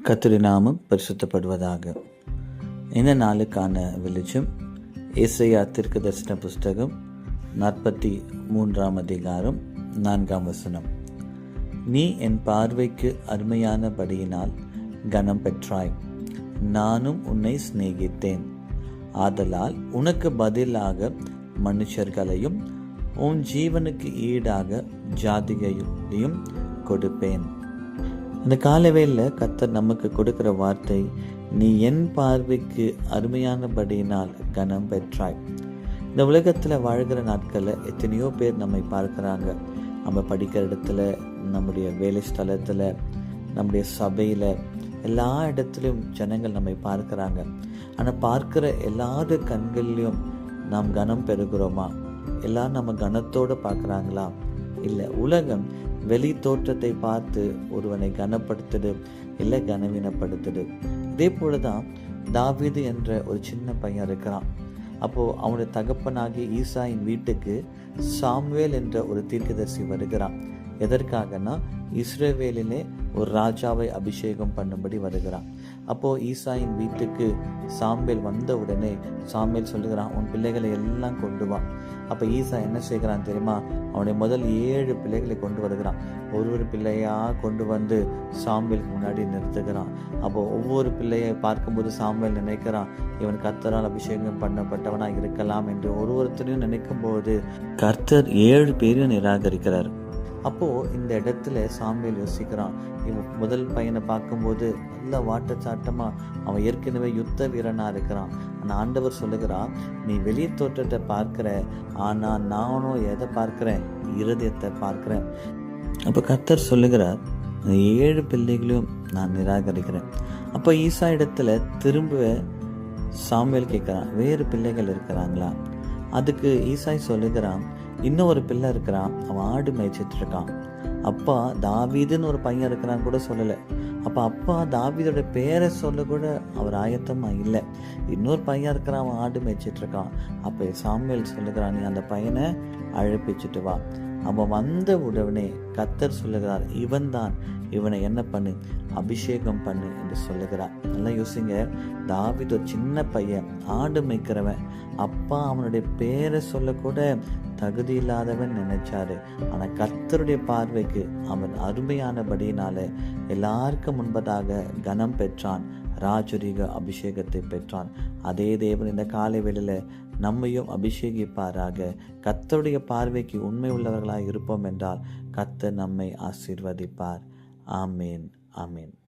கர்த்தருடைய நாமம் பரிசுத்தப்படுவதாக. இந்த நாளுக்கான வெளிச்சம் ஏசாயா தீர்க்கதரிசன புஸ்தகம் 43 அதிகாரம் 4 நீ என் பார்வைக்கு அருமையானபடியினால் கனம் பெற்றாய், நானும் உன்னை சிநேகித்தேன். ஆதலால் உனக்கு பதிலாக மனுஷர்களையும் உன் ஜீவனுக்கு ஈடாக ஜாதிகளையும் கொடுப்பேன். இந்த காலவேளையில் கர்த்தர் நமக்கு கொடுக்கிற வார்த்தை, நீ என் பார்வைக்கு அருமையானபடியினால் கனம் பெற்றாய். இந்த உலகத்தில் வாழ்கிற நாட்களில் எத்தனையோ பேர் நம்மை பார்க்குறாங்க. நம்ம படிக்கிற இடத்துல, நம்முடைய வேலை ஸ்தலத்தில், நம்முடைய சபையில், எல்லா இடத்துலையும் ஜனங்கள் நம்மை பார்க்குறாங்க. ஆனால் பார்க்குற எல்லாரு கண்கள்லையும் நாம் கனம் பெறுகிறோமா? எல்லாரும் நம்ம கனத்தோடு பார்க்குறாங்களா? இல்லை, உலகம் வெளி தோற்றத்தை பார்த்து ஒருவனை கனப்படுத்துது, இல்லை கனவீனப்படுத்துது. இதே போல தான் தாவீது என்ற ஒரு சின்ன பையன் இருக்கிறான். அப்போது அவனுடைய தகப்பனாகி ஈசாயின் வீட்டுக்கு சாமுவேல் என்ற ஒரு தீர்க்கதரிசி வருகிறான். எதற்காகனா, இஸ்ரவேலிலே ஒரு ராஜாவை அபிஷேகம் பண்ணும்படி வருகிறான். அப்போது ஈசாயின் வீட்டுக்கு சாமுவேல் வந்த உடனே சாமுவேல் சொல்லுகிறான், உன் பிள்ளைகளை எல்லாம் கொண்டு வா. அப்போ ஈசா என்ன செய்கிறான் தெரியுமா? அவனுடைய முதல் 7 பிள்ளைகளை கொண்டு வருகிறான். ஒரு பிள்ளையாக கொண்டு வந்து சாமுவேலுக்கு முன்னாடி நிறுத்துகிறான். அப்போ ஒவ்வொரு பிள்ளையை பார்க்கும்போது சாமுவேல் நினைக்கிறான், இவன் கர்த்தரால் அபிஷேகம் பண்ணப்பட்டவனாக இருக்கலாம் என்று. ஒருத்தரையும் நினைக்கும் போது கர்த்தர் 7 பேரையும் நிராகரிக்கிறார். அப்போது இந்த இடத்துல சாமுவேல் யோசிக்கிறான், இவன் முதல் பையனை பார்க்கும்போது நல்ல வாட்டச்சாட்டமாக அவன் ஏற்கனவே யுத்த வீரனாக இருக்கிறான். ஆனால் ஆண்டவர் சொல்லுகிறான், நீ வெளியே தோற்றத்தை பார்க்குற, ஆனால் நானும் எதை பார்க்குறேன்? இருதயத்தை பார்க்குறேன். அப்போ கர்த்தர் சொல்லுகிறார், 7 பிள்ளைகளையும் நான் நிராகரிக்கிறேன். அப்போ ஈசா இடத்துல திரும்ப சாமுவேல் கேட்குறான், வேறு பிள்ளைகள் இருக்கிறாங்களா? அதுக்கு ஈசாய் சொல்லுகிறான், இன்னொரு பிள்ளை இருக்கிறான், அவன் ஆடு மேய்ச்சிட்டு இருக்கான். அப்பா தாவீதுன்னு ஒரு பையன் இருக்கிறான்னு கூட சொல்லலை. அப்போ அப்பா தாவீதோட பேரை சொல்ல கூட அவர் ஆயத்தமாக இல்லை. இன்னொரு பையன் இருக்கிறான், அவன் ஆடு மேய்ச்சிட்டு இருக்கான். அப்போ சாமுவேல் சொல்லுகிறான், நீ அந்த பையனை அழைப்பிச்சுட்டு வா. அவன் வந்த உடனே கர்த்தர் சொல்லுகிறார், இவன் தான், இவனை என்ன பண்ணு? அபிஷேகம் பண்ணு என்று சொல்லுகிறார். நல்லா யோசிங்க, தாவீது ஒரு சின்ன பையன், ஆடு மேய்க்கிறவன். அப்பா அவனுடைய பேரை சொல்லக்கூட தகுதி இல்லாதவன் நினைச்சாரு. ஆனால் கர்த்தருடைய பார்வைக்கு அவன் அருமையானபடியினால எல்லாருக்கும் முன்பதாக கனம் பெற்றான், ராஜரீக அபிஷேகத்தை பெற்றான். அதே தேவன் இந்த காலை வேளையில் நம்மையும் அபிஷேகிப்பாராக. கர்த்தருடைய பார்வைக்கு உண்மை உள்ளவர்களாக இருப்போம் என்றால் கர்த்தர் நம்மை ஆசீர்வதிப்பார். ஆமேன், ஆமேன்.